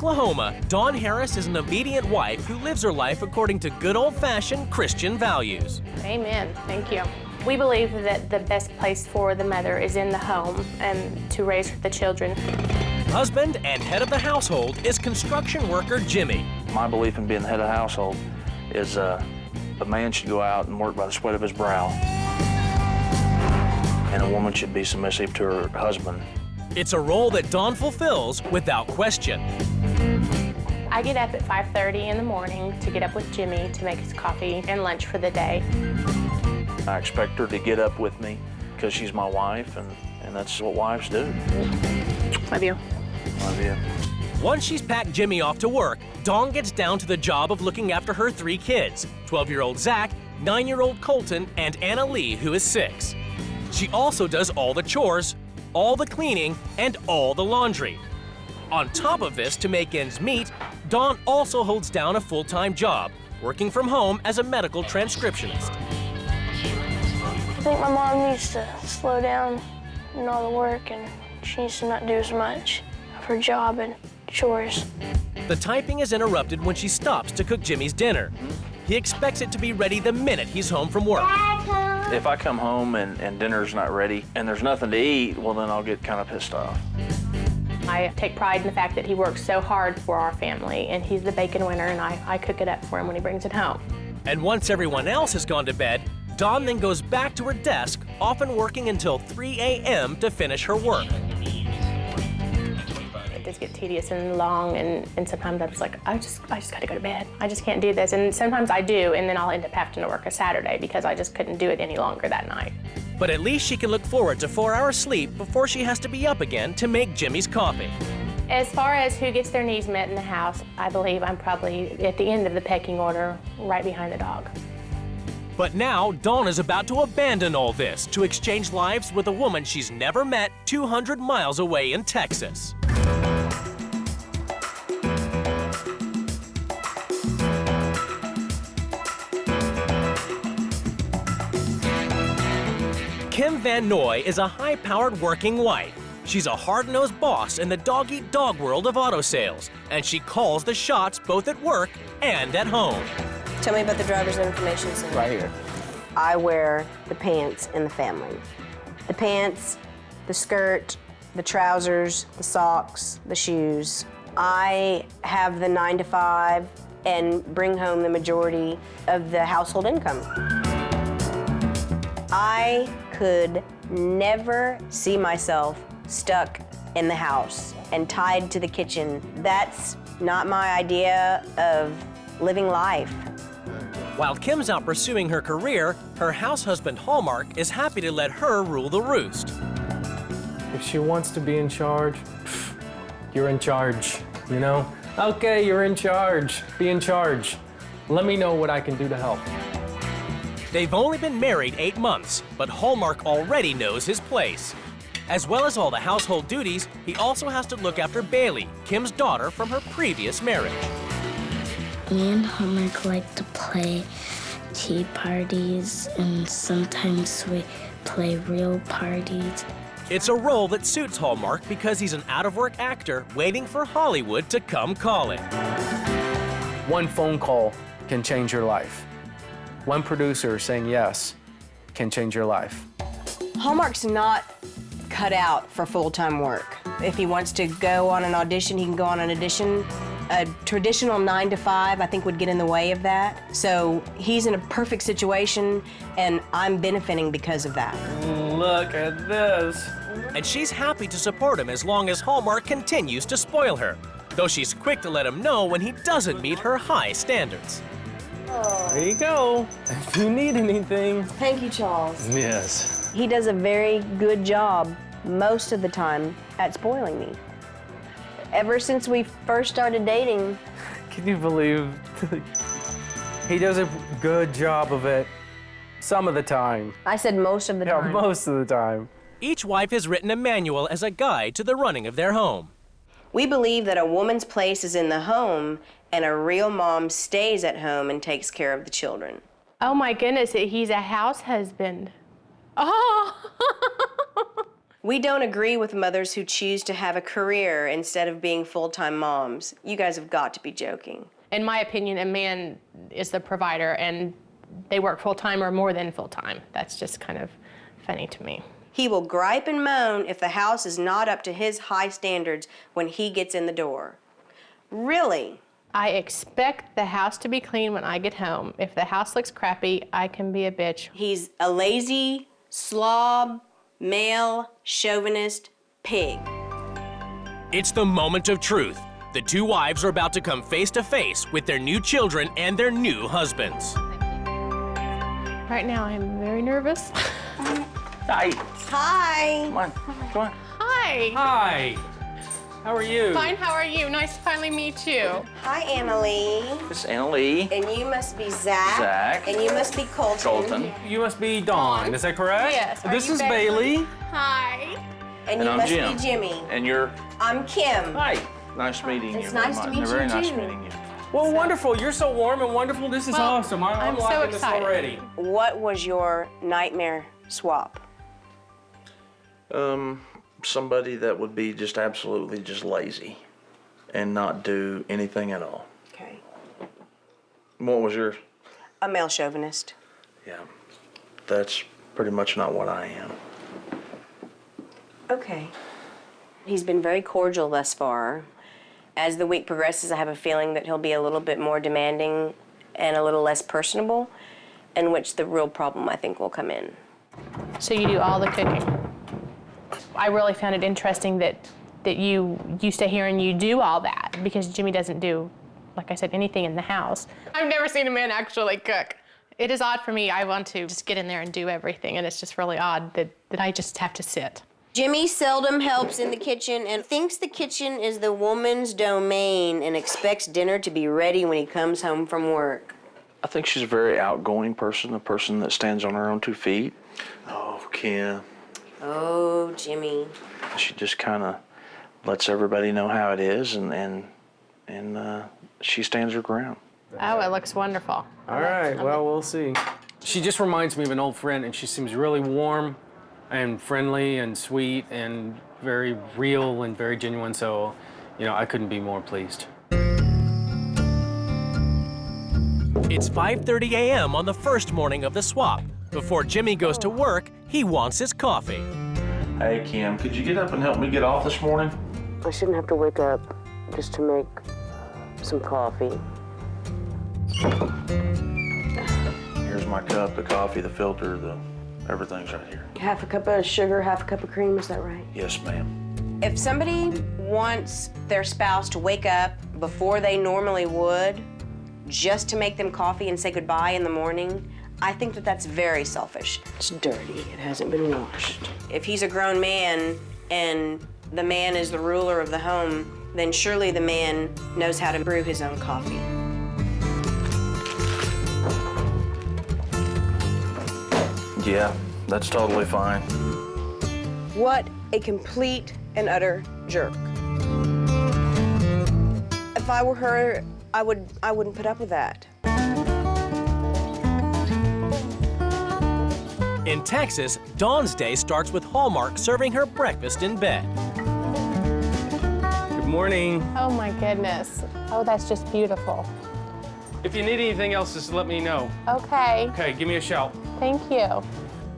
Oklahoma, Dawn Harris is an obedient wife who lives her life according to good old-fashioned Christian values. Amen. Thank you. We believe that the best place for the mother is in the home and to raise the children. Husband and head of the household is construction worker Jimmy. My belief in being the head of the household is a man should go out and work by the sweat of his brow, and a woman should be submissive to her husband. It's a role that Dawn fulfills without question. I get up at 5:30 in the morning to get up with Jimmy to make his coffee and lunch for the day. I expect her to get up with me because she's my wife, and that's what wives do. Love you. Love you. Once she's packed Jimmy off to work, Dawn gets down to the job of looking after her 3 kids, 12-year-old Zach, 9-year-old Colton, and Anna Lee, who is 6. She also does all the chores, all the cleaning, and all the laundry. On top of this, to make ends meet, Dawn also holds down a full-time job, working from home as a medical transcriptionist. I think my mom needs to slow down in all the work, and she needs to not do as much of her job and chores. The typing is interrupted when she stops to cook Jimmy's dinner. He expects it to be ready the minute he's home from work. If I come home and dinner's not ready and there's nothing to eat, well, then I'll get kind of pissed off. I take pride in the fact that he works so hard for our family, and he's the bacon winner, and I cook it up for him when he brings it home. And once everyone else has gone to bed, Dawn then goes back to her desk, often working until 3 a.m. to finish her work. It does get tedious and long, and sometimes I'm just like, I just gotta go to bed. I just can't do this. And sometimes I do, and then I'll end up having to work a Saturday because I just couldn't do it any longer that night. But at least she can look forward to 4 hours sleep before she has to be up again to make Jimmy's coffee. As far as who gets their needs met in the house, I believe I'm probably at the end of the pecking order, right behind the dog. But now, Dawn is about to abandon all this to exchange lives with a woman she's never met 200 miles away in Texas. Kim Vanoi is a high-powered working wife. She's a hard-nosed boss in the dog-eat-dog world of auto sales, and she calls the shots both at work and at home. Tell me about the driver's information center. Right here. I wear the pants in the family. The pants, the skirt, the trousers, the socks, the shoes. I have the 9 to 5 and bring home the majority of the household income. I could never see myself stuck in the house and tied to the kitchen. That's not my idea of living life. While Kim's out pursuing her career, her house husband Hallmark is happy to let her rule the roost. If she wants to be in charge, you're in charge, you know? Okay, you're in charge. Be in charge. Let me know what I can do to help. They've only been married 8 months, but Hallmark already knows his place. As well as all the household duties, he also has to look after Bailey, Kim's daughter from her previous marriage. Me and Hallmark like to play tea parties, and sometimes we play real parties. It's a role that suits Hallmark because he's an out-of-work actor waiting for Hollywood to come calling. One phone call can change your life. One producer saying yes can change your life. Hallmark's not cut out for full-time work. If he wants to go on an audition, he can go on an audition. A traditional 9 to 5, I think, would get in the way of that. So he's in a perfect situation, and I'm benefiting because of that. Look at this. And she's happy to support him as long as Hallmark continues to spoil her, though she's quick to let him know when he doesn't meet her high standards. There you go. If you need anything. Thank you, Charles. Yes. He does a very good job most of the time at spoiling me. Ever since we first started dating. Can you believe? He does a good job of it some of the time. I said most of the time. Yeah, most of the time. Each wife has written a manual as a guide to the running of their home. We believe that a woman's place is in the home, and a real mom stays at home and takes care of the children. Oh my goodness, he's a house husband. Oh! We don't agree with mothers who choose to have a career instead of being full-time moms. You guys have got to be joking. In my opinion, a man is the provider, and they work full-time or more than full-time. That's just kind of funny to me. He will gripe and moan if the house is not up to his high standards when he gets in the door. Really? I expect the house to be clean when I get home. If the house looks crappy, I can be a bitch. He's a lazy, slob, male, chauvinist pig. It's the moment of truth. The two wives are about to come face to face with their new children and their new husbands. Right now, I'm very nervous. Hi. Hi. Come on. Come on. Hi. Hi. How are you? Fine, how are you? Nice to finally meet you. Hi, Annalie. This is Annalie. And you must be Zach. Zach. And you must be Colton. Colton. You must be Dawn, is that correct? Yes. Are This you is Bailey? Bailey. Hi. And And you I'm must Jim. be Jimmy. And you're... I'm Kim. Hi. Nice meeting you. It's very nice to much. meet you, Very nice too. meeting you. Well, wonderful. You're so warm and wonderful. This is Well, awesome. I'm I'm so liking this excited. already. What was your nightmare swap? Somebody that would be just absolutely just lazy and not do anything at all. Okay. What was yours? A male chauvinist. Yeah. That's pretty much not what I am. Okay. He's been very cordial thus far. As the week progresses, I have a feeling that he'll be a little bit more demanding and a little less personable, in which the real problem, I think, will come in. So you do all the cooking. I really found it interesting that you stay here and you do all that, because Jimmy doesn't do, like I said, anything in the house. I've never seen a man actually cook. It is odd for me. I want to just get in there and do everything, and it's just really odd that I just have to sit. Jimmy seldom helps in the kitchen and thinks the kitchen is the woman's domain and expects dinner to be ready when he comes home from work. I think she's a very outgoing person, a person that stands on her own 2 feet. Oh, Kim. Oh, Jimmy. She just kind of lets everybody know how it is, and she stands her ground. Oh, it looks wonderful. All right, well, we'll see. She just reminds me of an old friend, and she seems really warm and friendly and sweet and very real and very genuine, so, you know, I couldn't be more pleased. It's 5:30 a.m. on the first morning of the swap. Before Jimmy goes to work, he wants his coffee. Hey, Kim, could you get up and help me get off this morning? I shouldn't have to wake up just to make some coffee. Here's my cup, the coffee, the filter, everything's right here. Half a cup of sugar, half a cup of cream, is that right? Yes, ma'am. If somebody wants their spouse to wake up before they normally would, just to make them coffee and say goodbye in the morning, I think that that's very selfish. It's dirty, it hasn't been washed. If he's a grown man and the man is the ruler of the home, then surely the man knows how to brew his own coffee. Yeah, that's totally fine. What a complete and utter jerk. If I were her, I wouldn't put up with that. In Texas, Dawn's day starts with Hallmark serving her breakfast in bed. Good morning. Oh my goodness. Oh, that's just beautiful. If you need anything else, just let me know. Okay, Okay, give me a shout. thank you.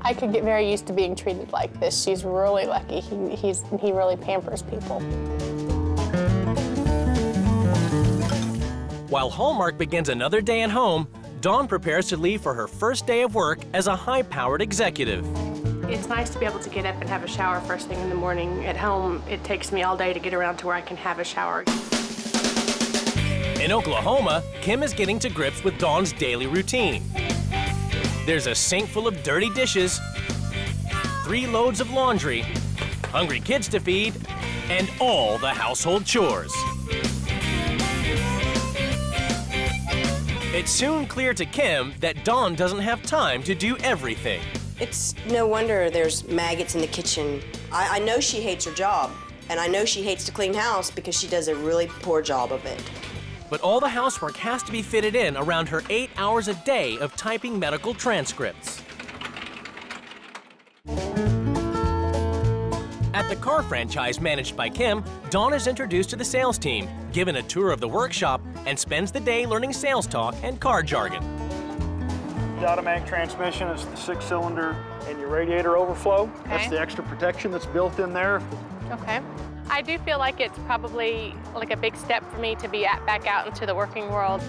I could get very used to being treated like this. She's really lucky. He really pampers people. While Hallmark begins another day at home, Dawn prepares to leave for her first day of work as a high-powered executive. It's nice to be able to get up and have a shower first thing in the morning. At home, it takes me all day to get around to where I can have a shower. In Oklahoma, Kim is getting to grips with Dawn's daily routine. There's a sink full of dirty dishes, 3 loads of laundry, hungry kids to feed, and all the household chores. It's soon clear to Kim that Dawn doesn't have time to do everything. It's no wonder there's maggots in the kitchen. I know she hates her job, and I know she hates to clean house because she does a really poor job of it. But all the housework has to be fitted in around her 8 hours a day of typing medical transcripts. At the car franchise managed by Kim, Dawn is introduced to the sales team, given a tour of the workshop, and spends the day learning sales talk and car jargon. The automatic transmission is the 6-cylinder and your radiator overflow. Okay. That's the extra protection that's built in there. Okay. I do feel like it's probably like a big step for me to be back out into the working world.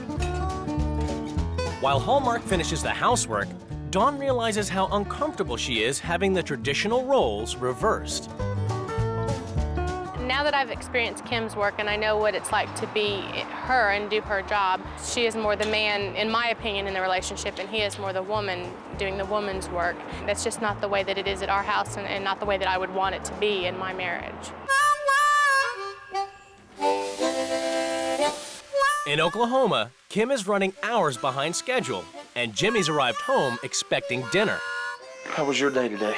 While Hallmark finishes the housework, Dawn realizes how uncomfortable she is having the traditional roles reversed. Now that I've experienced Kim's work and I know what it's like to be her and do her job, she is more the man, in my opinion, in the relationship, and he is more the woman doing the woman's work. That's just not the way that it is at our house and not the way that I would want it to be in my marriage. In Oklahoma, Kim is running hours behind schedule, and Jimmy's arrived home expecting dinner. How was your day today?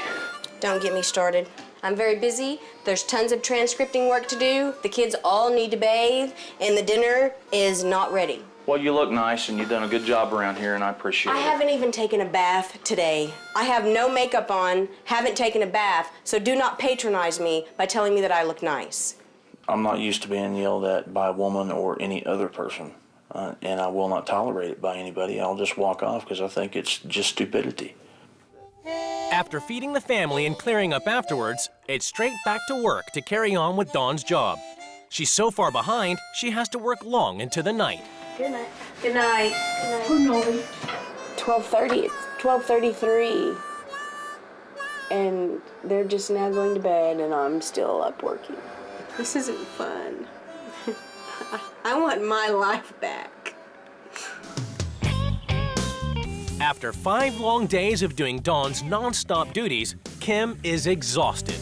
Don't get me started. I'm very busy. There's tons of transcripting work to do. The kids all need to bathe, and the dinner is not ready. Well, you look nice, and you've done a good job around here, and I appreciate it. I haven't even taken a bath today. I have no makeup on, haven't taken a bath, so do not patronize me by telling me that I look nice. I'm not used to being yelled at by a woman or any other person, and I will not tolerate it by anybody. I'll just walk off because I think it's just stupidity. After feeding the family and clearing up afterwards, it's straight back to work to carry on with Dawn's job. She's so far behind, she has to work long into the night. Good night. Good night. Good night. 12:30. It's 12:33. And they're just now going to bed, and I'm still up working. This isn't fun. I want my life back. After 5 long days of doing Dawn's non-stop duties, Kim is exhausted.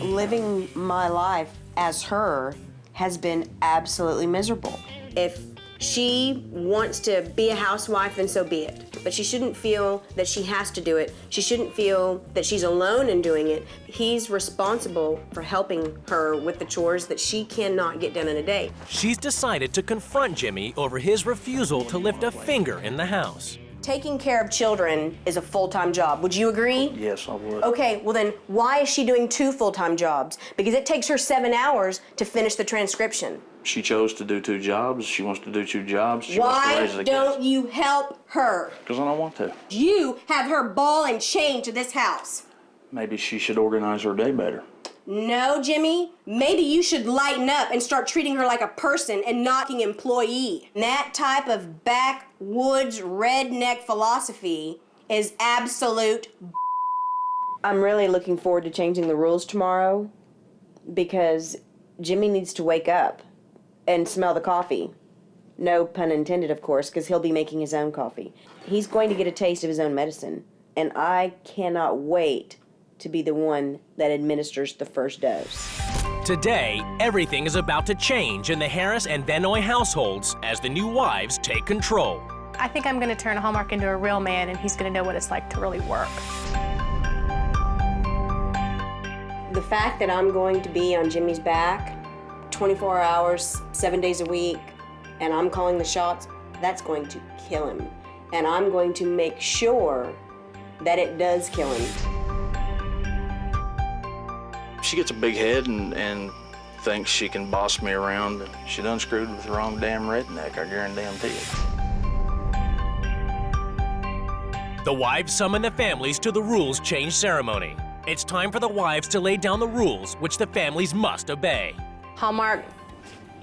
Living my life as her has been absolutely miserable. If she wants to be a housewife, then so be it. But she shouldn't feel that she has to do it. She shouldn't feel that she's alone in doing it. He's responsible for helping her with the chores that she cannot get done in a day. She's decided to confront Jimmy over his refusal to lift a finger in the house. Taking care of children is a full-time job. Would you agree? Yes, I would. Okay, well then, why is she doing 2 full-time jobs? Because it takes her 7 hours to finish the transcription. She chose to do 2 jobs. She wants to do 2 jobs. She wants to raise Why the don't kids. you help her? Because I don't want to. You have her ball and chain to this house. Maybe she should organize her day better. No, Jimmy, maybe you should lighten up and start treating her like a person and not an employee. And that type of backwoods redneck philosophy is absolute I'm really looking forward to changing the rules tomorrow because Jimmy needs to wake up and smell the coffee. No pun intended, of course, because he'll be making his own coffee. He's going to get a taste of his own medicine, and I cannot wait to be the one that administers the first dose. Today, everything is about to change in the Harris and Vanoi households as the new wives take control. I think I'm going to turn Hallmark into a real man, and he's going to know what it's like to really work. The fact that I'm going to be on Jimmy's back 24 hours, 7 days a week, and I'm calling the shots, that's going to kill him. And I'm going to make sure that it does kill him. She gets a big head and thinks she can boss me around. She done screwed with the wrong damn redneck, I guarantee it. The wives summon the families to the rules change ceremony. It's time for the wives to lay down the rules which the families must obey. Hallmark,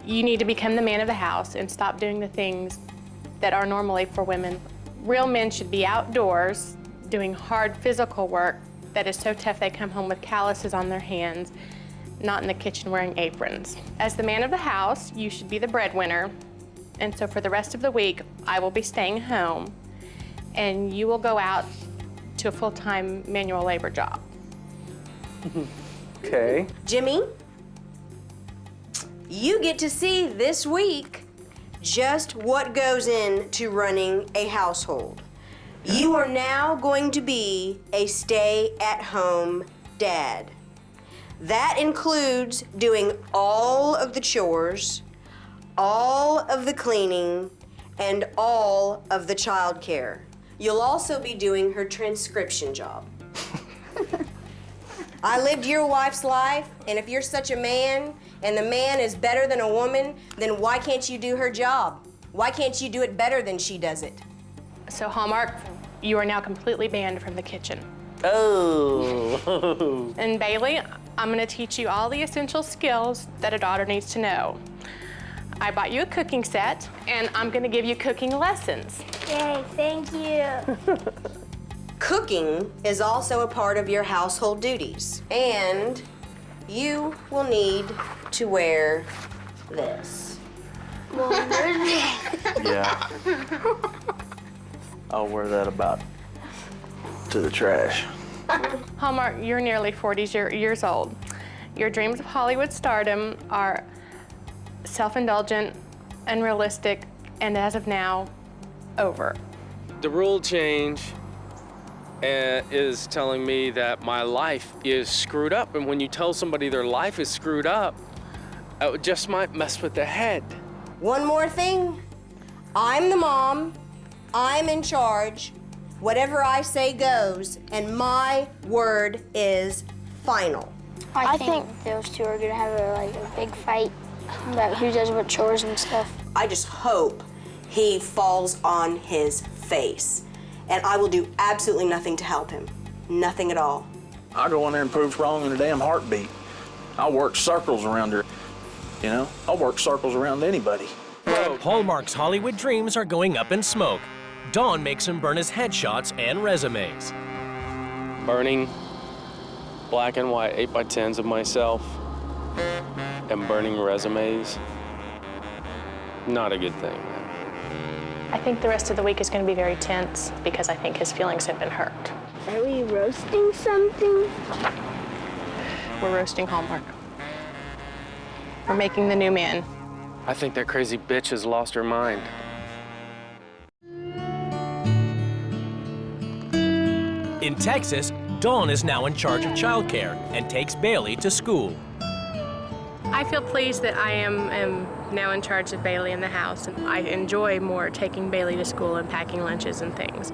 you need to become the man of the house and stop doing the things that are normally for women. Real men should be outdoors doing hard physical work that is so tough they come home with calluses on their hands, not in the kitchen wearing aprons. As the man of the house, you should be the breadwinner. And so for the rest of the week, I will be staying home and you will go out to a full-time manual labor job. Okay. Jimmy, you get to see this week just what goes into running a household. You are now going to be a stay-at-home dad. That includes doing all of the chores, all of the cleaning, and all of the childcare. You'll also be doing her transcription job. I lived your wife's life, and if you're such a man, and the man is better than a woman, then why can't you do her job? Why can't you do it better than she does it? So Hallmark, you are now completely banned from the kitchen. Oh. And Bailey, I'm gonna teach you all the essential skills that a daughter needs to know. I bought you a cooking set, and I'm gonna give you cooking lessons. Yay, thank you. Cooking is also a part of your household duties, and you will need to wear this. Yeah. I'll wear that about to the trash. Hallmark, you're nearly 40 years old. Your dreams of Hollywood stardom are self-indulgent, unrealistic, and as of now, over. The rule change is telling me that my life is screwed up, and when you tell somebody their life is screwed up, it just might mess with their head. One more thing, I'm the mom, I'm in charge, whatever I say goes, and my word is final. I think those two are gonna have a big fight about who does what chores and stuff. I just hope he falls on his face, and I will do absolutely nothing to help him. Nothing at all. I'll go in there and prove wrong in a damn heartbeat. I'll work circles around her. You know, I'll work circles around anybody. Hallmark's Hollywood dreams are going up in smoke. Dawn makes him burn his headshots and resumes. Burning black and white 8x10s of myself and burning resumes, not a good thing. I think the rest of the week is going to be very tense because I think his feelings have been hurt. Are we roasting something? We're roasting Hallmark. We're making the new man. I think that crazy bitch has lost her mind. In Texas, Dawn is now in charge of childcare and takes Bailey to school. I feel pleased that I am now in charge of Bailey in the house, and I enjoy more taking Bailey to school and packing lunches and things.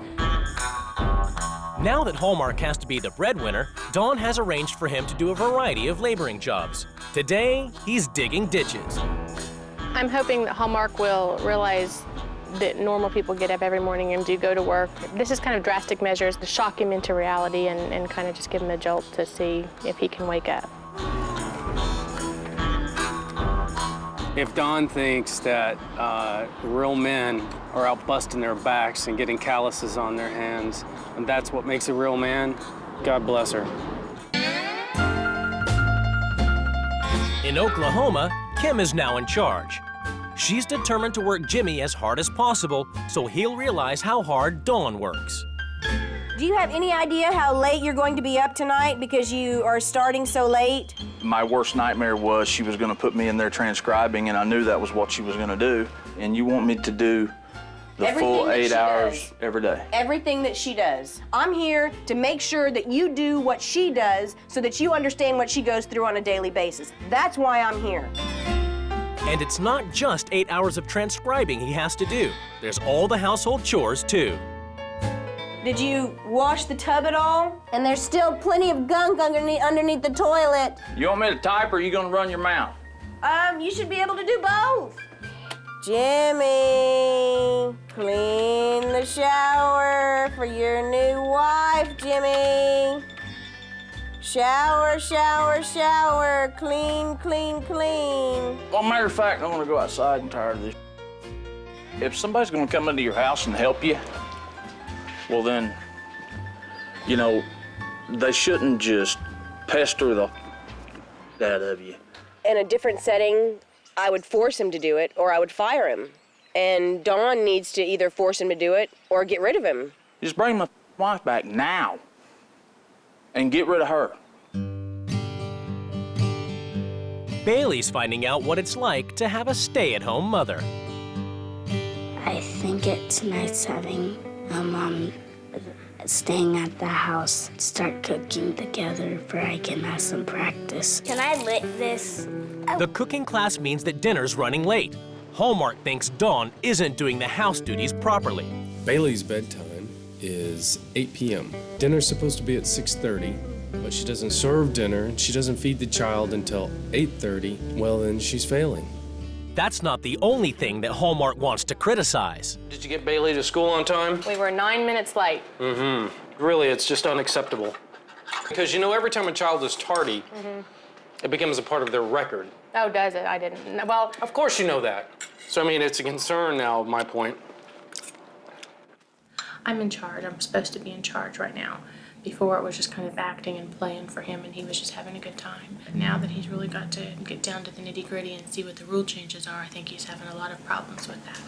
Now that Hallmark has to be the breadwinner, Dawn has arranged for him to do a variety of laboring jobs. Today, he's digging ditches. I'm hoping that Hallmark will realize that normal people get up every morning and do go to work. This is kind of drastic measures to shock him into reality and kind of just give him a jolt to see if he can wake up. If Dawn thinks that real men are out busting their backs and getting calluses on their hands, and that's what makes a real man, God bless her. In Oklahoma, Kim is now in charge. She's determined to work Jimmy as hard as possible so he'll realize how hard Dawn works. Do you have any idea how late you're going to be up tonight because you are starting so late? My worst nightmare was she was gonna put me in there transcribing, and I knew that was what she was gonna do. And you want me to do the full 8 hours every day? Everything that she does. I'm here to make sure that you do what she does so that you understand what she goes through on a daily basis. That's why I'm here. And it's not just 8 hours of transcribing he has to do. There's all the household chores, too. Did you wash the tub at all? And there's still plenty of gunk underneath the toilet. You want me to type, or are you gonna run your mouth? You should be able to do both. Jimmy, clean the shower for your new wife, Jimmy. Shower, shower, shower, clean, clean, clean. Well, matter of fact, I want to go outside. I'm tired of this. If somebody's going to come into your house and help you, well then, you know, they shouldn't just pester the out of you. In a different setting, I would force him to do it or I would fire him. And Dawn needs to either force him to do it or get rid of him. Just bring my wife back now and get rid of her. Bailey's finding out what it's like to have a stay-at-home mother. I think it's nice having a mom staying at the house, start cooking together where I can have some practice. Can I lick this? The cooking class means that dinner's running late. Hallmark thinks Dawn isn't doing the house duties properly. Bailey's bedtime is 8 p.m. Dinner's supposed to be at 6:30. but she doesn't serve dinner and she doesn't feed the child until 8:30, well, then she's failing. That's not the only thing that Hallmark wants to criticize. Did you get Bailey to school on time? We were 9 minutes late. Really, it's just unacceptable. Because, you know, every time a child is tardy, it becomes a part of their record. Oh, does it? I didn't. Well, Of course you know that. So, I mean, it's a concern now, my point. I'm in charge. I'm supposed to be in charge right now. Before it was just kind of acting and playing for him, and he was just having a good time. But now that he's really got to get down to the nitty-gritty and see what the rule changes are, I think he's having a lot of problems with that.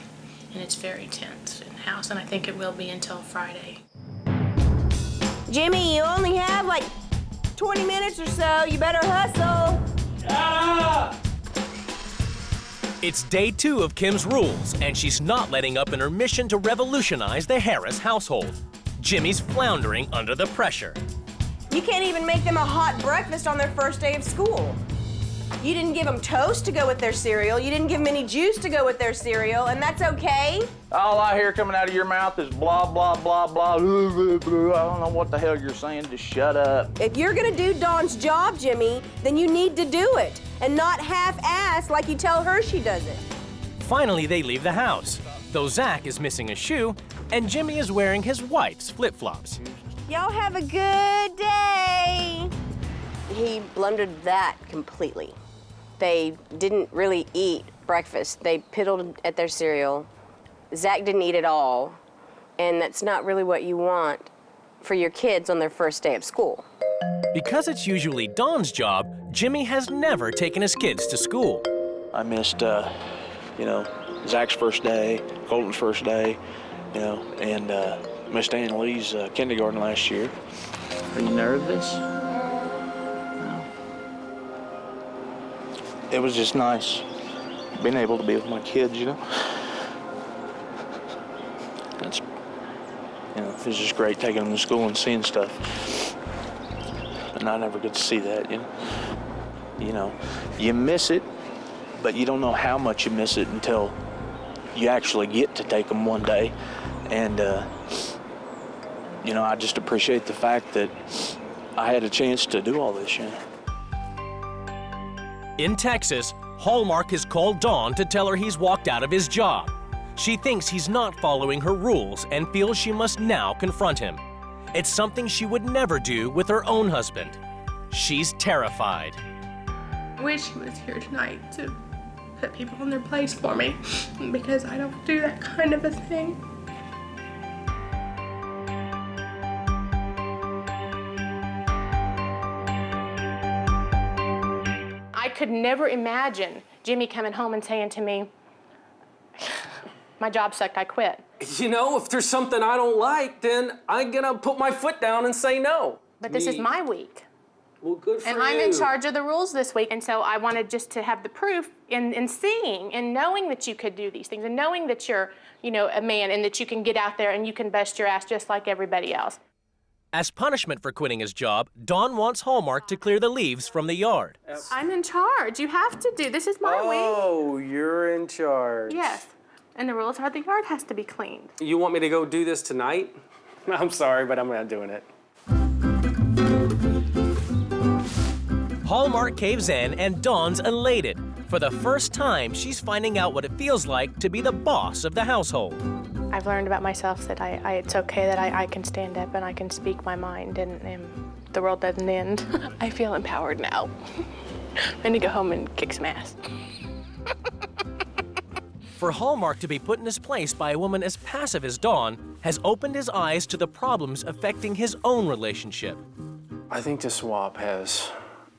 And it's very tense in the house, and I think it will be until Friday. Jimmy, you only have like 20 minutes or so. You better hustle. It's day 2 of Kim's rules, and she's not letting up in her mission to revolutionize the Harris household. Jimmy's floundering under the pressure. You can't even make them a hot breakfast on their first day of school. You didn't give them toast to go with their cereal. You didn't give them any juice to go with their cereal, and that's okay. All I hear coming out of your mouth is blah, blah, blah, blah, blah, blah, blah. I don't know what the hell you're saying. Just shut up. If you're gonna do Dawn's job, Jimmy, then you need to do it, and not half-ass like you tell her she does it. Finally, they leave the house, though Zach is missing a shoe, and Jimmy is wearing his wife's flip-flops. Y'all have a good day. He blundered that completely. They didn't really eat breakfast. They piddled at their cereal. Zach didn't eat at all, and that's not really what you want for your kids on their first day of school. Because it's usually Dawn's job, Jimmy has never taken his kids to school. I missed, Zach's first day, Colton's first day, and missed Anna Lee's kindergarten last year. Are you nervous? No. It was just nice being able to be with my kids, That's, it was just great taking them to school and seeing stuff. And I never get to see that, You miss it, but you don't know how much you miss it until you actually get to take them one day. And, I just appreciate the fact that I had a chance to do all this, In Texas, Hallmark has called Dawn to tell her he's walked out of his job. She thinks he's not following her rules and feels she must now confront him. It's something she would never do with her own husband. She's terrified. I wish he was here tonight to put people in their place for me, because I don't do that kind of a thing. I could never imagine Jimmy coming home and saying to me, my job sucked, I quit. If there's something I don't like, then I'm gonna put my foot down and say no. But this is my week. Well, good for you. And I'm in charge of the rules this week, and so I wanted just to have the proof in seeing and knowing that you could do these things, and knowing that you're, a man, and that you can get out there and you can bust your ass just like everybody else. As punishment for quitting his job, Dawn wants Hallmark to clear the leaves from the yard. I'm in charge. You have to do. This is my week. Oh, you're in charge. Yes. And the rules are the yard has to be cleaned. You want me to go do this tonight? I'm sorry, but I'm not doing it. Hallmark caves in and Dawn's elated. For the first time, she's finding out what it feels like to be the boss of the household. I've learned about myself that it's okay that I can stand up and I can speak my mind, and the world doesn't end. I feel empowered now. I'm gonna go home and kick some ass. For Hallmark to be put in his place by a woman as passive as Dawn has opened his eyes to the problems affecting his own relationship. I think the swap has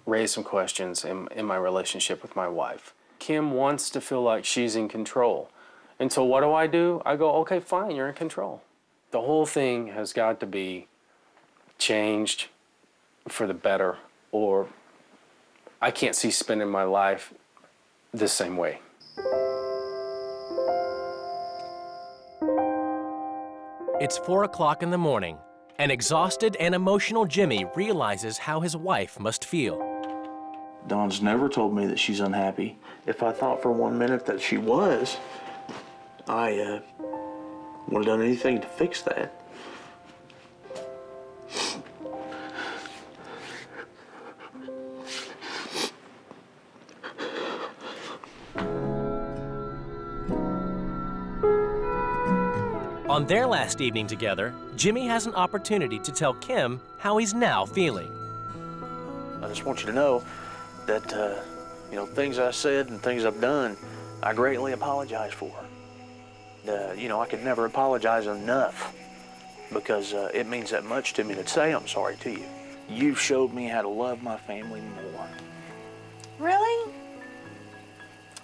raised some questions in my relationship with my wife. Kim wants to feel like she's in control. And so what do? I go, okay, fine, you're in control. The whole thing has got to be changed for the better, or I can't see spending my life the same way. It's 4 o'clock in the morning. An exhausted and emotional Jimmy realizes how his wife must feel. Dawn's never told me that she's unhappy. If I thought for 1 minute that she was, I would have done anything to fix that. On their last evening together, Jimmy has an opportunity to tell Kim how he's now feeling. I just want you to know that, things I said and things I've done, I greatly apologize for. I could never apologize enough because it means that much to me to say I'm sorry to you. You've showed me how to love my family more. Really?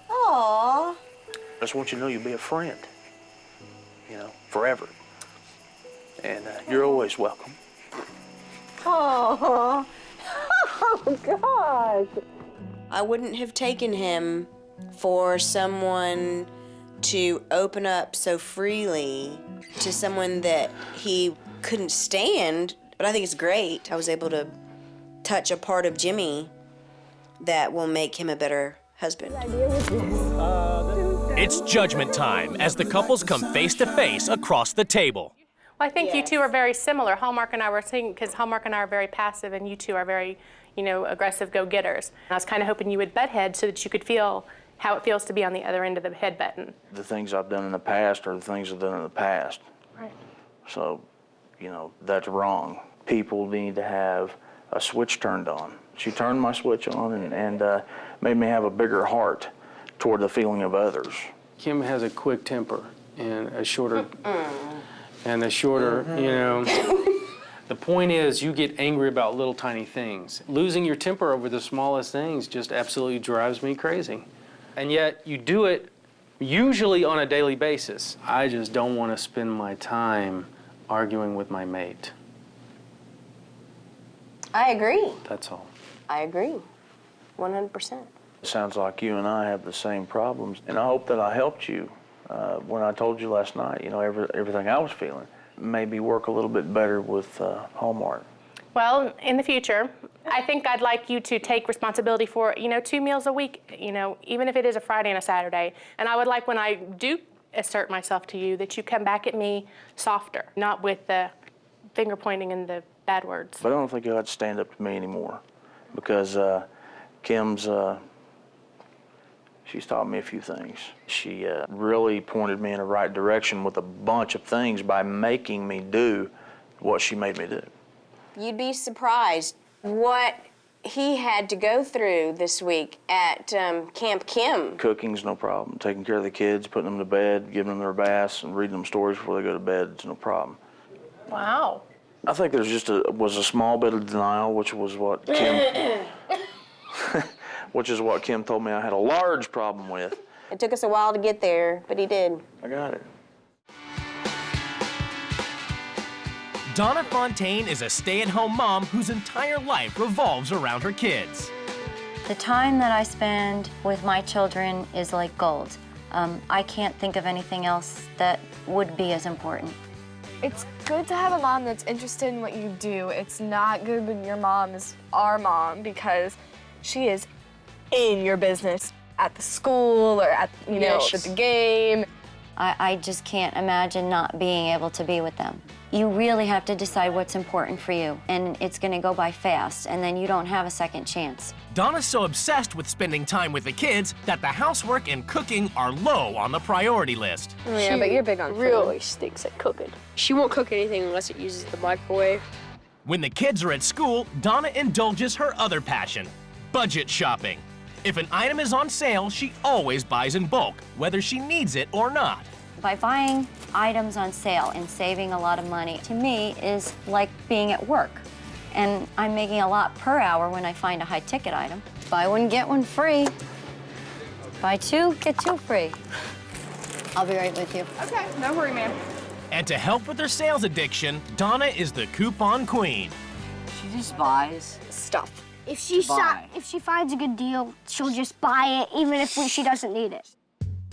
Aww. I just want you to know you'll be a friend, forever. And you're always welcome. Oh, oh God. I wouldn't have taken him for someone to open up so freely to someone that he couldn't stand, but I think it's great. I was able to touch a part of Jimmy that will make him a better husband. It's judgment time as the couples come face to face across the table. Well, I think you two are very similar. Hallmark and I were thinking, because Hallmark and I are very passive and you two are very, aggressive go-getters. I was kind of hoping you would butt heads so that you could feel how it feels to be on the other end of the head button. The things I've done in the past are the things I've done in the past. Right. So, that's wrong. People need to have a switch turned on. She turned my switch on and made me have a bigger heart toward the feeling of others. Kim has a quick temper and a shorter, the point is you get angry about little tiny things. Losing your temper over the smallest things just absolutely drives me crazy. And yet you do it usually on a daily basis. I just don't want to spend my time arguing with my mate. I agree. That's all. I agree, 100%. It sounds like you and I have the same problems, and I hope that I helped you when I told you last night, everything I was feeling. Maybe work a little bit better with Hallmark. Well, in the future, I think I'd like you to take responsibility for, 2 meals a week, even if it is a Friday and a Saturday. And I would like when I do assert myself to you that you come back at me softer, not with the finger pointing and the bad words. But I don't think you'll have to stand up to me anymore because Kim's, she's taught me a few things. She really pointed me in the right direction with a bunch of things by making me do what she made me do. You'd be surprised what he had to go through this week at Camp Kim. Cooking's no problem. Taking care of the kids, putting them to bed, giving them their baths, and reading them stories before they go to bed, it's no problem. Wow. I think there's just was a small bit of denial, which was what Kim, which is what Kim told me I had a large problem with. It took us a while to get there, but he did. I got it. Donna Fontaine is a stay-at-home mom whose entire life revolves around her kids. The time that I spend with my children is like gold. I can't think of anything else that would be as important. It's good to have a mom that's interested in what you do. It's not good when your mom is our mom because she is in your business at the school or at, at the game. I just can't imagine not being able to be with them. You really have to decide what's important for you, and it's gonna go by fast, and then you don't have a second chance. Donna's so obsessed with spending time with the kids that the housework and cooking are low on the priority list. Oh, yeah, but you're big on food. Really stinks at cooking. She won't cook anything unless it uses the microwave. When the kids are at school, Donna indulges her other passion, budget shopping. If an item is on sale, she always buys in bulk, whether she needs it or not. By buying items on sale and saving a lot of money, to me, is like being at work. And I'm making a lot per hour when I find a high-ticket item. Buy one, get one free. Buy two, get two free. I'll be right with you. Okay, no worry, ma'am. And to help with her sales addiction, Donna is the coupon queen. She just buys stuff. If she finds a good deal, she'll just buy it, even if she doesn't need it.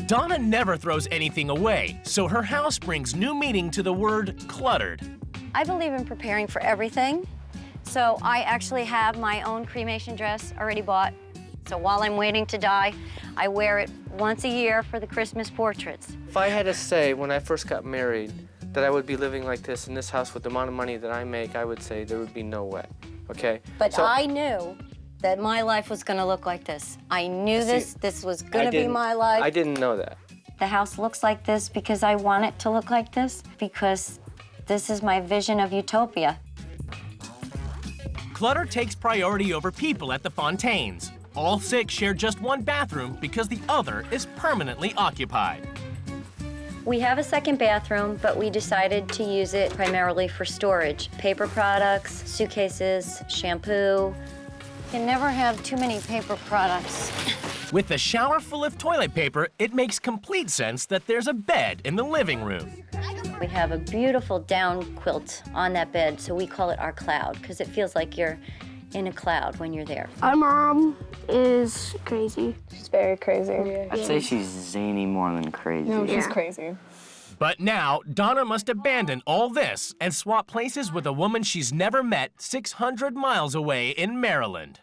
Donna never throws anything away, so her house brings new meaning to the word cluttered. I believe in preparing for everything, so I actually have my own cremation dress already bought. So while I'm waiting to die, I wear it once a year for the Christmas portraits. If I had to say when I first got married that I would be living like this in this house with the amount of money that I make, I would say there would be no way, okay? But so, I knew that my life was gonna look like this. I knew this was gonna be my life. I didn't know that. The house looks like this because I want it to look like this, because this is my vision of utopia. Clutter takes priority over people at the Fontaines. All 6 share just one bathroom because the other is permanently occupied. We have a second bathroom, but we decided to use it primarily for storage. Paper products, suitcases, shampoo. You can never have too many paper products. With the shower full of toilet paper, it makes complete sense that there's a bed in the living room. We have a beautiful down quilt on that bed, so we call it our cloud, because it feels like you're in a cloud when you're there. Our mom is crazy. She's very crazy. I'd say she's zany more than crazy. No, she's crazy. But now, Donna must abandon all this and swap places with a woman she's never met 600 miles away in Maryland.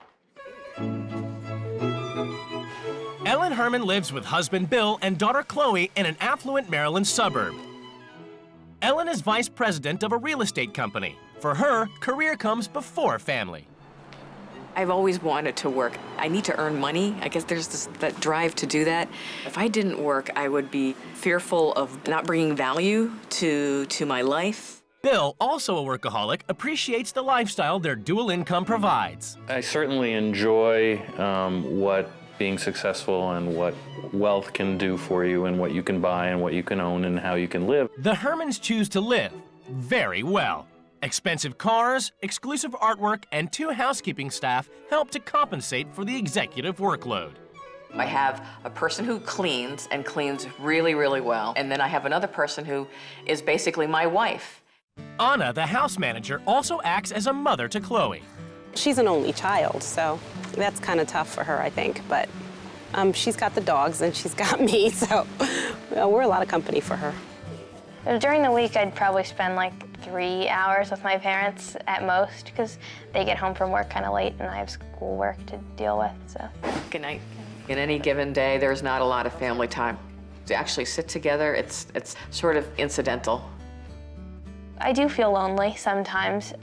Ellen Herman lives with husband Bill and daughter Chloe in an affluent Maryland suburb. Ellen is vice president of a real estate company. For her, career comes before family. I've always wanted to work. I need to earn money. I guess there's that drive to do that. If I didn't work, I would be fearful of not bringing value to my life. Bill, also a workaholic, appreciates the lifestyle their dual income provides. I certainly enjoy what being successful and what wealth can do for you and what you can buy and what you can own and how you can live. The Hermans choose to live very well. Expensive cars, exclusive artwork, and 2 housekeeping staff help to compensate for the executive workload. I have a person who cleans and cleans really, really well. And then I have another person who is basically my wife. Anna, the house manager, also acts as a mother to Chloe. She's an only child, so that's kind of tough for her, I think. But she's got the dogs and she's got me, so we're a lot of company for her. During the week, I'd probably spend like 3 hours with my parents at most, because they get home from work kind of late and I have schoolwork to deal with, so. Good night. In any given day, there's not a lot of family time. To actually sit together, it's sort of incidental. I do feel lonely sometimes.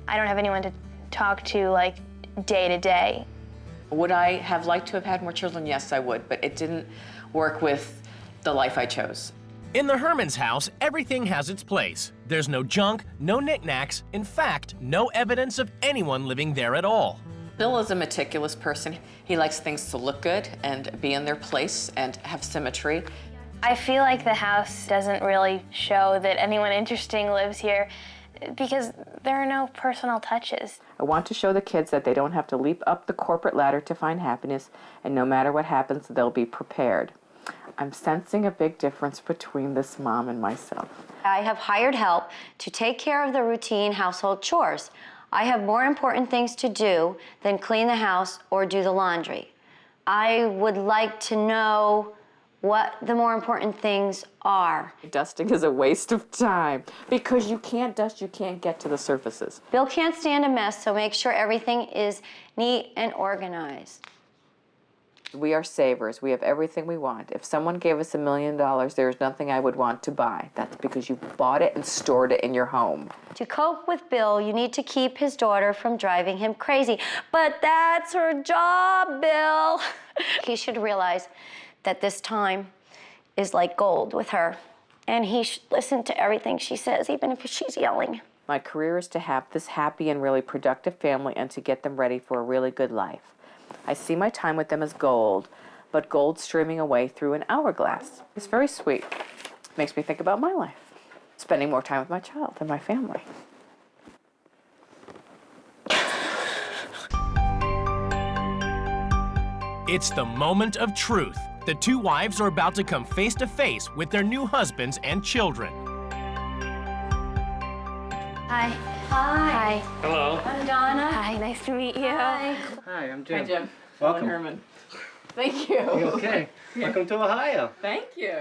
I don't have anyone to talk to like day to day. Would I have liked to have had more children? Yes, I would, but it didn't work with the life I chose. In the Hermans' house, everything has its place. There's no junk, no knickknacks, in fact, no evidence of anyone living there at all. Bill is a meticulous person. He likes things to look good and be in their place and have symmetry. I feel like the house doesn't really show that anyone interesting lives here because there are no personal touches. I want to show the kids that they don't have to leap up the corporate ladder to find happiness, and no matter what happens, they'll be prepared. I'm sensing a big difference between this mom and myself. I have hired help to take care of the routine household chores. I have more important things to do than clean the house or do the laundry. I would like to know what the more important things are. Dusting is a waste of time because you can't dust, you can't get to the surfaces. Bill can't stand a mess, so make sure everything is neat and organized. We are savers. We have everything we want. If someone gave us $1 million, there's nothing I would want to buy. That's because you bought it and stored it in your home. To cope with Bill, you need to keep his daughter from driving him crazy. But that's her job, Bill. He should realize that this time is like gold with her. And he should listen to everything she says, even if she's yelling. My career is to have this happy and really productive family and to get them ready for a really good life. I see my time with them as gold, but gold streaming away through an hourglass. It's very sweet. Makes me think about my life, spending more time with my child and my family. It's the moment of truth. The 2 wives are about to come face to face with their new husbands and children. Hi. Hi. Hello. I'm Donna. Hi, nice to meet you. Hi. Hi, I'm Jim. Hi, Jim. Welcome. Herman. Thank you. Okay. Welcome to Ohio. Thank you.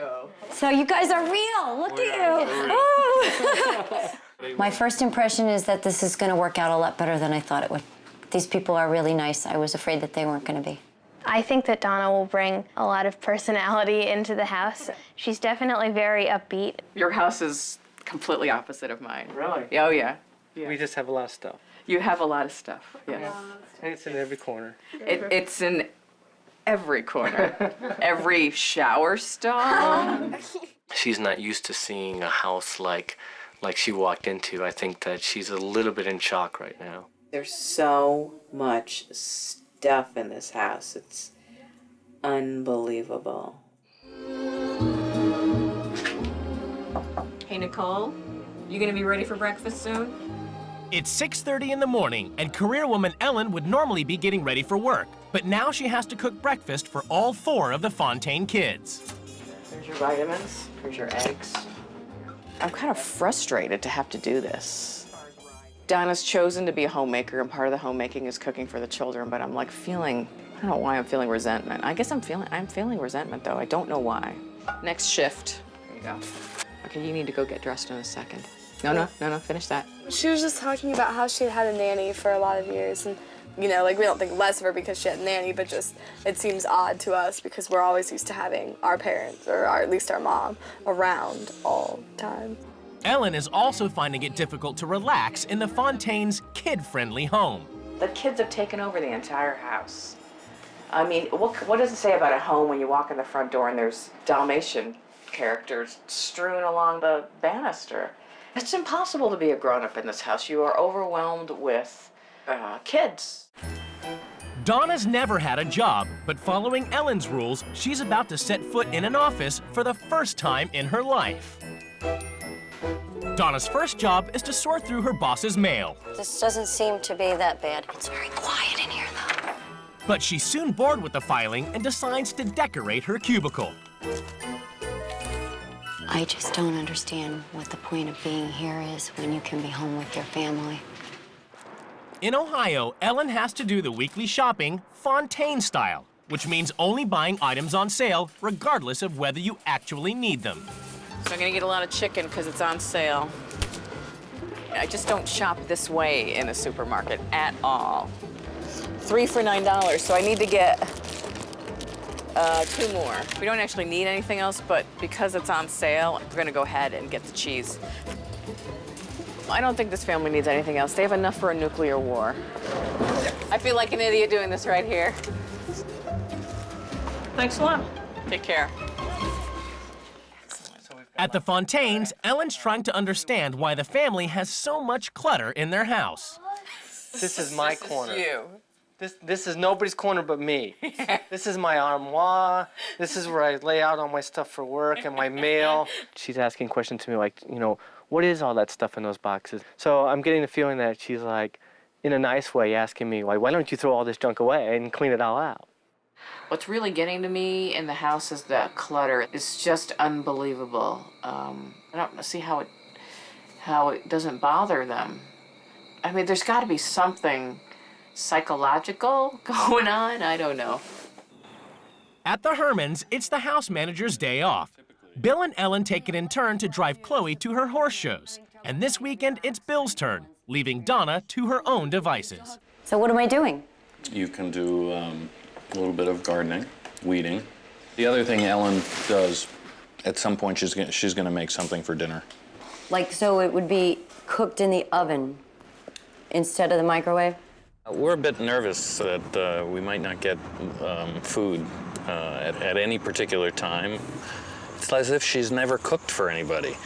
So you guys are real. Look at you. Oh. My first impression is that this is going to work out a lot better than I thought it would. These people are really nice. I was afraid that they weren't going to be. I think that Donna will bring a lot of personality into the house. She's definitely very upbeat. Your house is completely opposite of mine. Really? Oh, yeah. We just have a lot of stuff. You have a lot of stuff, yes. And it's in every corner. It's in every corner, every shower stall. She's not used to seeing a house like she walked into. I think that she's a little bit in shock right now. There's so much stuff in this house. It's unbelievable. Hey, Nicole, you gonna be ready for breakfast soon? It's 6:30 in the morning, and career woman Ellen would normally be getting ready for work. But now she has to cook breakfast for all 4 of the Fontaine kids. There's your vitamins, here's your eggs. I'm kind of frustrated to have to do this. Donna's chosen to be a homemaker, and part of the homemaking is cooking for the children, but I'm like feeling, I don't know why I'm feeling resentment. I guess I'm feeling resentment though, I don't know why. Next shift, there you go. Okay, you need to go get dressed in a second. No, finish that. She was just talking about how she had a nanny for a lot of years, and you know, like we don't think less of her because she had a nanny, but just it seems odd to us because we're always used to having our parents, or at least our mom, around all the time. Ellen is also finding it difficult to relax in the Fontaine's kid-friendly home. The kids have taken over the entire house. I mean, what does it say about a home when you walk in the front door and there's Dalmatian characters strewn along the banister? It's impossible to be a grown-up in this house. You are overwhelmed with kids. Donna's never had a job, but following Ellen's rules, she's about to set foot in an office for the first time in her life. Donna's first job is to sort through her boss's mail. This doesn't seem to be that bad. It's very quiet in here, though. But she's soon bored with the filing and decides to decorate her cubicle. I just don't understand what the point of being here is when you can be home with your family. In Ohio, Ellen has to do the weekly shopping Fontaine style, which means only buying items on sale regardless of whether you actually need them. So I'm gonna get a lot of chicken because it's on sale. I just don't shop this way in a supermarket at all. 3 for $9, so I need to get 2 more. We don't actually need anything else, but because it's on sale, we're gonna go ahead and get the cheese. I don't think this family needs anything else. They have enough for a nuclear war. I feel like an idiot doing this right here. Thanks a lot. Take care. At the Fontaines, Ellen's trying to understand why the family has so much clutter in their house. This is my corner. This is you. This is nobody's corner but me. This is my armoire. This is where I lay out all my stuff for work and my mail. She's asking questions to me like, you know, what is all that stuff in those boxes? So I'm getting the feeling that she's like, in a nice way, asking me, like, why don't you throw all this junk away and clean it all out? What's really getting to me in the house is the clutter. It's just unbelievable. I don't see how it doesn't bother them. I mean, there's got to be something psychological going on. I don't know. At the Hermans, it's the house manager's day off. Bill and Ellen take it in turn to drive Chloe to her horse shows. And this weekend, it's Bill's turn, leaving Donna to her own devices. So what am I doing? You can do a little bit of gardening, weeding. The other thing Ellen does, at some point, she's gonna make something for dinner. Like, so it would be cooked in the oven instead of the microwave? We're a bit nervous that we might not get food at any particular time. It's as if she's never cooked for anybody.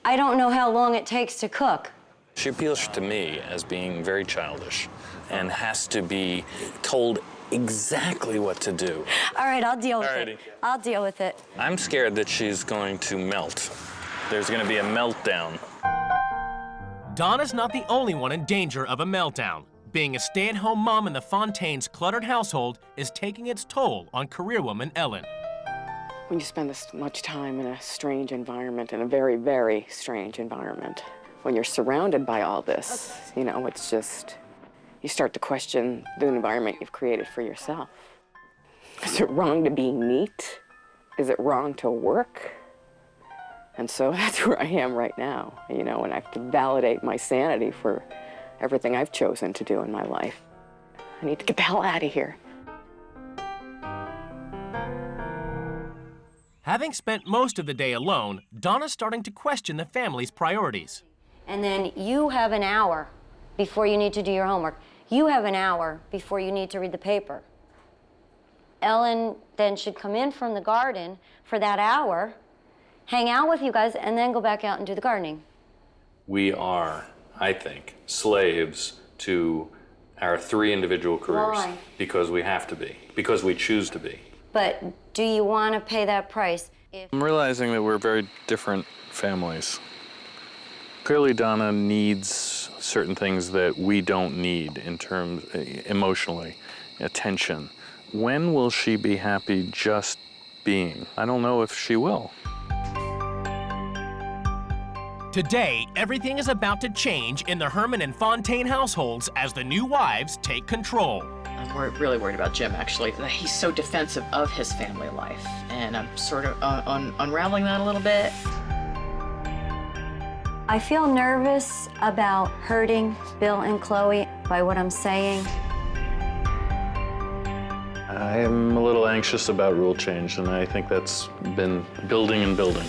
I don't know how long it takes to cook. She appeals to me as being very childish and has to be told exactly what to do. All right, I'll deal with it. I'll deal with it. I'm scared that she's going to melt. There's going to be a meltdown. Donna's not the only one in danger of a meltdown. Being a stay-at-home mom in the Fontaines' cluttered household is taking its toll on career woman Ellen. When you spend this much time in a strange environment, in a very, very strange environment, when you're surrounded by all this, you know, it's just, you start to question the environment you've created for yourself. Is it wrong to be neat? Is it wrong to work? And so that's where I am right now, you know, and I have to validate my sanity for everything I've chosen to do in my life. I need to get the hell out of here. Having spent most of the day alone, Donna's starting to question the family's priorities. And then you have an hour before you need to do your homework. You have an hour before you need to read the paper. Ellen then should come in from the garden for that hour, hang out with you guys, and then go back out and do the gardening. We are, I think, slaves to our 3 individual careers. Why? Because we have to be, because we choose to be. But do you want to pay that price? I'm realizing that we're very different families. Clearly, Donna needs certain things that we don't need in terms, emotionally, attention. When will she be happy just being? I don't know if she will. Today, everything is about to change in the Herman and Fontaine households as the new wives take control. I'm really worried about Jim, actually. He's so defensive of his family life, and I'm sort of unraveling that a little bit. I feel nervous about hurting Bill and Chloe by what I'm saying. I am a little anxious about rule change, and I think that's been building and building.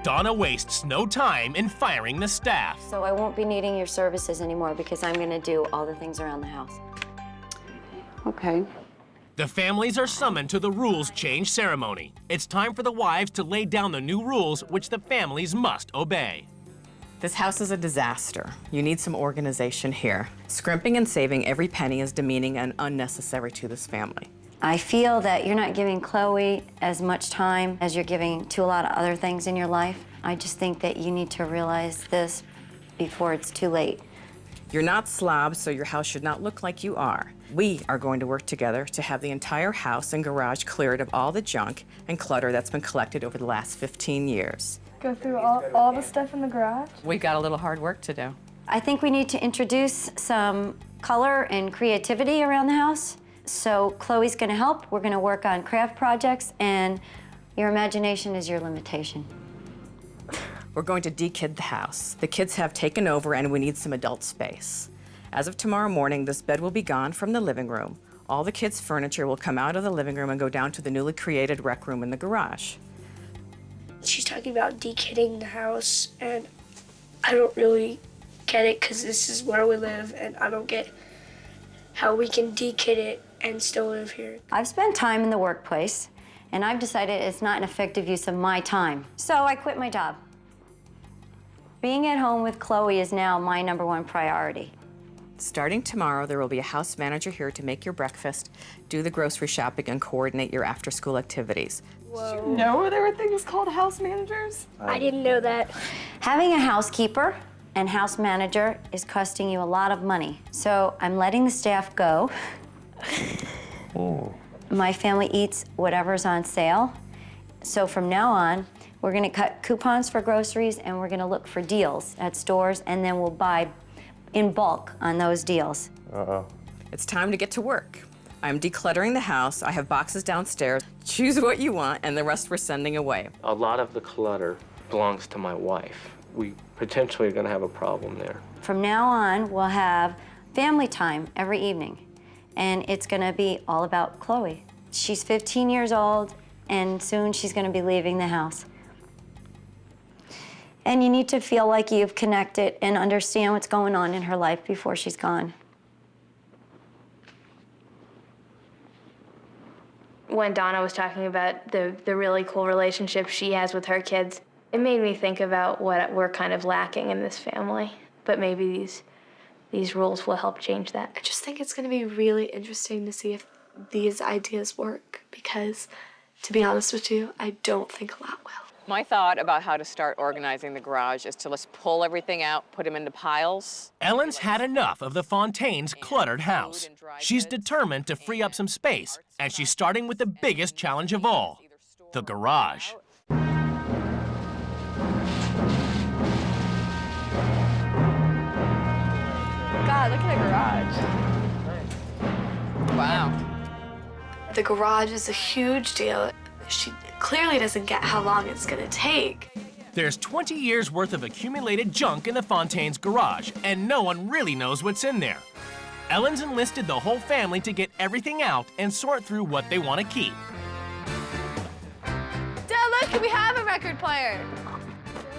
Donna wastes no time in firing the staff. So I won't be needing your services anymore because I'm going to do all the things around the house. Okay. The families are summoned to the rules change ceremony. It's time for the wives to lay down the new rules which the families must obey. This house is a disaster. You need some organization here. Scrimping and saving every penny is demeaning and unnecessary to this family. I feel that you're not giving Chloe as much time as you're giving to a lot of other things in your life. I just think that you need to realize this before it's too late. You're not slobs, so your house should not look like you are. We are going to work together to have the entire house and garage cleared of all the junk and clutter that's been collected over the last 15 years. Go through all the stuff in the garage? We've got a little hard work to do. I think we need to introduce some color and creativity around the house. So Chloe's gonna help. We're gonna work on craft projects, and your imagination is your limitation. We're going to de-kid the house. The kids have taken over and we need some adult space. As of tomorrow morning, this bed will be gone from the living room. All the kids' furniture will come out of the living room and go down to the newly created rec room in the garage. She's talking about de-kidding the house, and I don't really get it because this is where we live, and I don't get how we can de-kid it and still live here. I've spent time in the workplace, and I've decided it's not an effective use of my time. So I quit my job. Being at home with Chloe is now my #1 priority. Starting tomorrow, there will be a house manager here to make your breakfast, do the grocery shopping, and coordinate your after-school activities. Did you know there were things called house managers? I didn't know that. Having a housekeeper and house manager is costing you a lot of money. So I'm letting the staff go. My family eats whatever's on sale. So from now on, we're gonna cut coupons for groceries and we're gonna look for deals at stores, and then we'll buy in bulk on those deals. Uh-oh. It's time to get to work. I'm decluttering the house. I have boxes downstairs. Choose what you want, and the rest we're sending away. A lot of the clutter belongs to my wife. We potentially are going to have a problem there. From now on, we'll have family time every evening, and it's gonna be all about Chloe. She's 15 years old, and soon she's gonna be leaving the house. And you need to feel like you've connected and understand what's going on in her life before she's gone. When Donna was talking about the really cool relationship she has with her kids, it made me think about what we're kind of lacking in this family. But maybe these rules will help change that. I just think it's going to be really interesting to see if these ideas work, because, to be honest with you, I don't think a lot will. My thought about how to start organizing the garage is to let's pull everything out, put them into piles. Ellen's had enough of the Fontaine's cluttered house. She's determined to free up some space, and she's starting with the biggest challenge of all, the garage. God, look at the garage. Wow. The garage is a huge deal. She clearly doesn't get how long it's gonna take. There's 20 years worth of accumulated junk in the Fontaine's garage, and no one really knows what's in there. Ellen's enlisted the whole family to get everything out and sort through what they want to keep. Dad, look, we have a record player.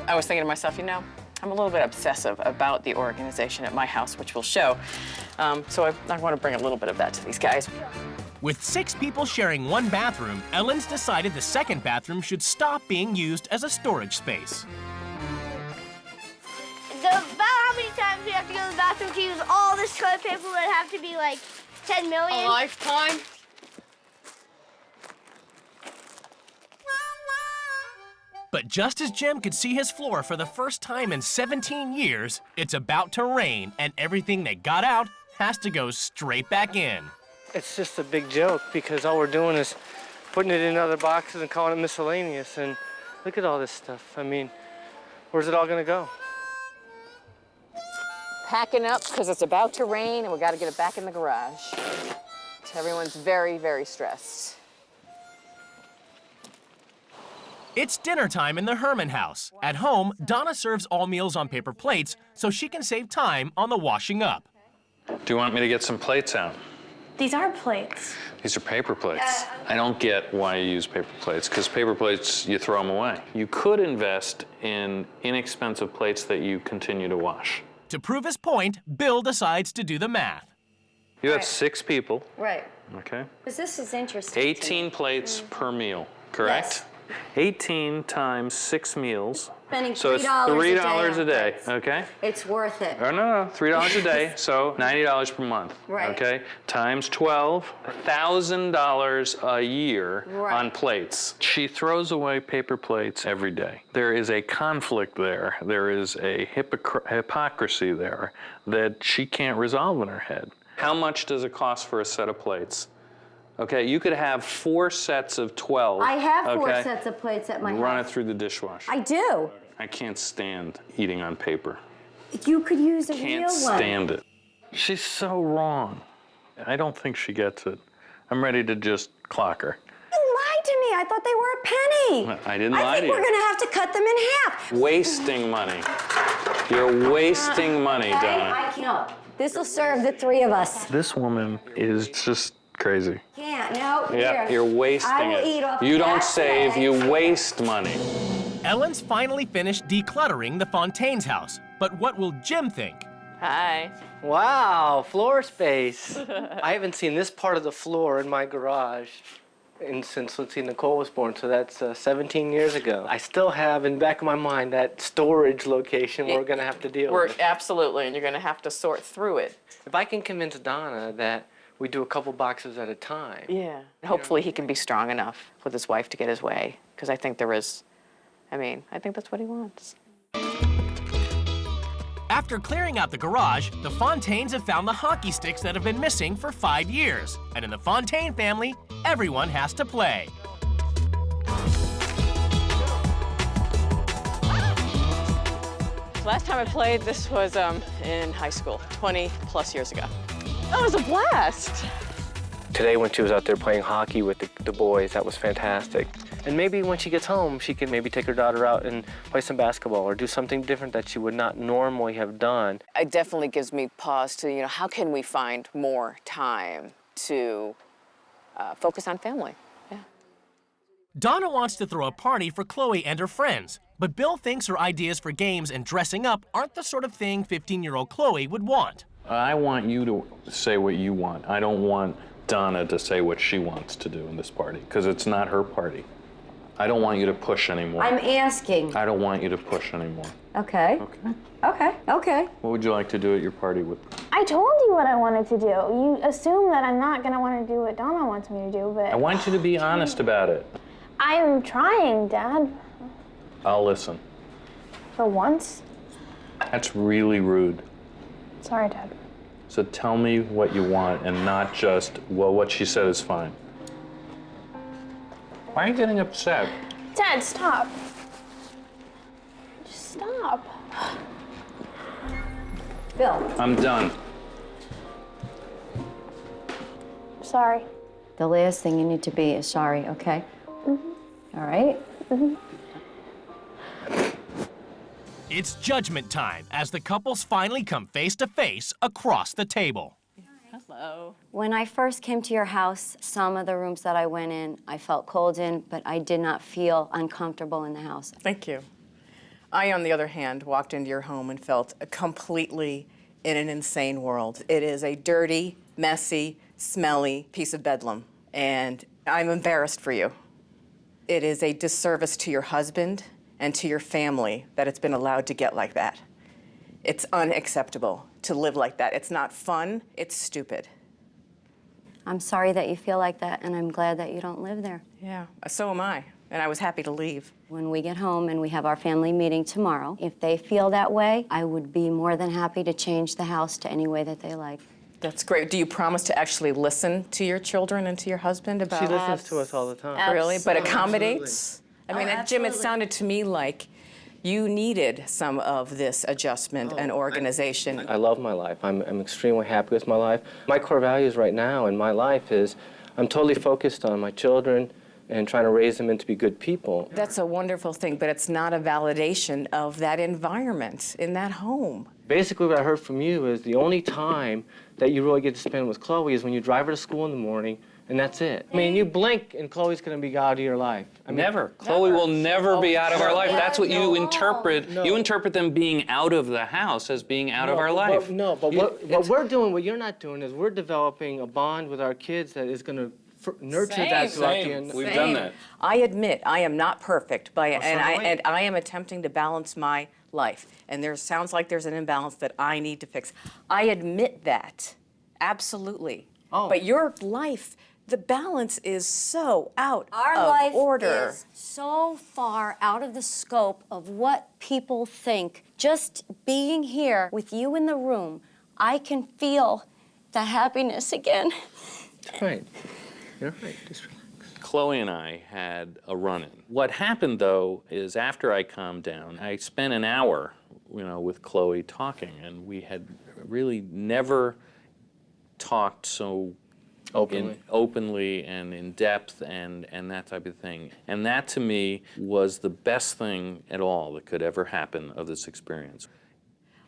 I was thinking to myself, you know, I'm a little bit obsessive about the organization at my house, which will show. So I want to bring a little bit of that to these guys. With 6 people sharing one bathroom, Ellen's decided the second bathroom should stop being used as a storage space. About how many times we have to go to the bathroom to use all this toilet paper would have to be like 10 million. A lifetime? But just as Jim could see his floor for the first time in 17 years, it's about to rain, and everything that got out has to go straight back in. It's just a big joke because all we're doing is putting it in other boxes and calling it miscellaneous. And look at all this stuff. I mean, where's it all gonna go? Packing up because it's about to rain and we got to get it back in the garage. So everyone's very, very stressed. It's dinner time in the Herman house. At home, Donna serves all meals on paper plates so she can save time on the washing up. Do you want me to get some plates out? These are plates. These are paper plates. I don't get why you use paper plates, because paper plates, you throw them away. You could invest in inexpensive plates that you continue to wash. To prove his point, Bill decides to do the math. You have 6 people, Right. okay? Because this is interesting. 18 plates per meal, correct? 18 times 6 meals. Spending So it's $3 $3 a day, on okay? It's worth it. Oh, no, $3 a day, so $90 per month, Right. okay? Times 12, $1,000 a year Right. on plates. She throws away paper plates every day. There is a conflict there. There is a hypocrisy there that she can't resolve in her head. How much does it cost for a set of plates? Okay, you could have 4 sets of 12. I have 4 okay? sets of plates at my house. Run it through the dishwasher. I do. I can't stand eating on paper. You could use a Can't real one. stand it. She's so wrong. I don't think she gets it. I'm ready to just clock her. You lied to me. I thought they were a penny. I didn't lie to think you. we're gonna have to cut them in half. Wasting money. You're wasting money, Donna. I can't. This will serve the 3 of us. This woman is just crazy. Can't. No. Yeah, here. you're wasting I will it. eat off You don't that save, today. you waste money. Ellen's finally finished decluttering the Fontaine's house, but what will Jim think? Hi. Wow, floor space. I haven't seen this part of the floor in my garage since, let's see, Nicole was born, so that's 17 years ago. I still have in the back of my mind that storage location we're gonna have to deal with. Absolutely, and you're going to have to sort through it. If I can convince Donna that we do a couple boxes at a time. Yeah. Hopefully he can be strong enough with his wife to get his way, because I think I think that's what he wants. After clearing out the garage, the Fontaines have found the hockey sticks that have been missing for 5 years. And in the Fontaine family, everyone has to play. Last time I played, this was in high school, 20 plus years ago. That was a blast. Today when she was out there playing hockey with the boys, that was fantastic. And maybe when she gets home, she can maybe take her daughter out and play some basketball or do something different that she would not normally have done. It definitely gives me pause to, how can we find more time to focus on family? Yeah. Donna wants to throw a party for Chloe and her friends, but Bill thinks her ideas for games and dressing up aren't the sort of thing 15-year-old Chloe would want. I want you to say what you want. I don't want Donna to say what she wants to do in this party, because it's not her party. I don't want you to push anymore. I'm asking. I don't want you to push anymore. Okay. Okay. What would you like to do at your party with? I told you what I wanted to do. You assume that I'm not gonna want to do what Donna wants me to do, but I want you to be honest about it. I'm trying, Dad. I'll listen. For once. That's really rude. Sorry, Dad. So tell me what you want and not just, well, what she said is fine. Why are you getting upset? Dad, stop. Just stop. Bill. I'm done. Sorry. The last thing you need to be is sorry, okay? Mm-hmm. All right? Mm-hmm. It's judgment time as the couples finally come face to face across the table. Hello. When I first came to your house, some of the rooms that I went in, I felt cold in, but I did not feel uncomfortable in the house. Thank you. I, on the other hand, walked into your home and felt completely in an insane world. It is a dirty, messy, smelly piece of bedlam, and I'm embarrassed for you. It is a disservice to your husband and to your family that it's been allowed to get like that. It's unacceptable to live like that. It's not fun, it's stupid. I'm sorry that you feel like that, and I'm glad that you don't live there. Yeah, so am I, and I was happy to leave. When we get home and we have our family meeting tomorrow, if they feel that way, I would be more than happy to change the house to any way that they like. That's great. Do you promise to actually listen to your children and to your husband about? She listens to us all the time. Really? But Absolutely. accommodates? I mean, Jim, it absolutely. sounded to me like you needed some of this adjustment and organization. I love my life. I'm extremely happy with my life. My core values right now in my life is I'm totally focused on my children and trying to raise them into be good people. That's a wonderful thing, but it's not a validation of that environment in that home. Basically, what I heard from you is the only time that you really get to spend with Chloe is when you drive her to school in the morning, and that's it. I mean, you blink and Chloe's gonna be out of your life. I mean, Never. Chloe will never be out of our life. That's what you interpret. You interpret them being out of the house as being out of our life. But what we're doing, what you're not doing, is we're developing a bond with our kids that is gonna nurture that throughout the end. We've done that. I admit I am not perfect, but so am I. and I am attempting to balance my life. And there sounds like there's an imbalance that I need to fix. I admit that, absolutely. Oh. But your life, the balance is so out Our of life order. is so far out of the scope of what people think. Just being here with you in the room, I can feel the happiness again. That's right. You're right. Just relax. Chloe and I had a run-in. What happened, though, is after I calmed down, I spent an hour, with Chloe talking, and we had really never talked so openly and in depth and that type of thing. And that, to me, was the best thing at all that could ever happen of this experience.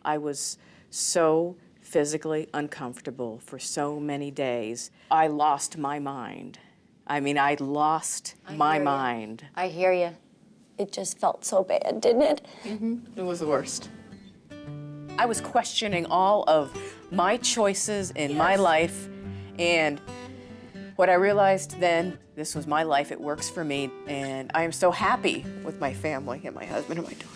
I was so physically uncomfortable for so many days. I lost my mind. I mean, I lost my mind. I hear you. It just felt so bad, didn't it? It was the worst. I was questioning all of my choices in my life, and what I realized then, this was my life, it works for me, and I am so happy with my family and my husband and my daughter.